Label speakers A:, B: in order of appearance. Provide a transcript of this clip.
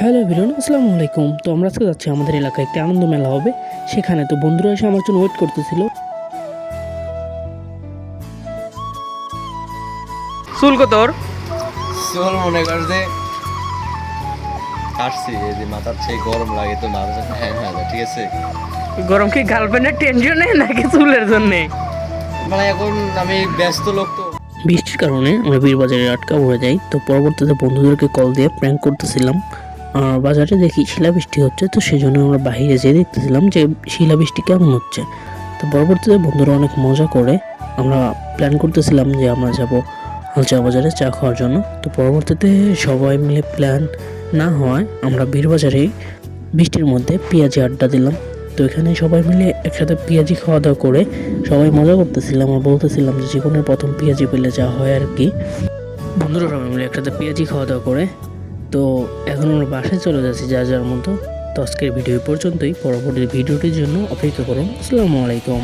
A: Hello everyone, আসসালামু আলাইকুম। তো আমরা আজকে যাচ্ছি, আমাদের এলাকায় একটি আনন্দ মেলা হবে সেখানে। তো বন্ধুরা এসে আমার জন্য ওয়েট করতেছিল।
B: চুল কত তোর?
C: চল মনে কর যে কাটছি, এই যে মাথার চেয়ে গরম লাগে তো মাথা হ্যাঁ হ্যাঁ ঠিক আছে।
B: গরম কি গার্লফ্রেন্ডের টেনশনে নাকি চুলের জন্যে?
C: মানে এখন আমি ব্যস্ত লোক তো।
A: বৃষ্টির কারণে আমরা বীরবাজারে আটকা পড়ে যাই। তো পরবর্তীতে বন্ধুদেরকে কল দিয়ে প্র্যাঙ্ক করতেছিলাম। বাজারে দেখি শিলাবৃষ্টি হচ্ছে, তো সেই জন্য আমরা বাইরে যেয়ে দেখতেছিলাম যে শিলাবৃষ্টি কেমন হচ্ছে। তো পরবর্তীতে বন্ধুরা অনেক মজা করে আমরা প্ল্যান করতেছিলাম যে আমরা যাব হালচা বাজারে চা খাওয়ার জন্য। তো পরবর্তীতে সবাই মিলে প্ল্যান না হওয়ায় আমরা বীরবাজারে বৃষ্টির মধ্যে পেঁয়াজি আড্ডা দিলাম। তো এখানে সবাই মিলে একসাথে পেঁয়াজি খাওয়া দাওয়া করে সবাই মজা করতেছিলাম আর বলতেছিলাম যে জীবনের প্রথম পেঁয়াজি পেলে যা হয় আর কি। বন্ধুরা সবাই মিলে একসাথে পেঁয়াজি খাওয়া দাওয়া করে তো এখন আমরা বাসায় চলে যাচ্ছি যার যার মতো। তো আজকের ভিডিও পর্যন্তই, পরবর্তী ভিডিওটির জন্য অপেক্ষা করুন। আসসালামু আলাইকুম।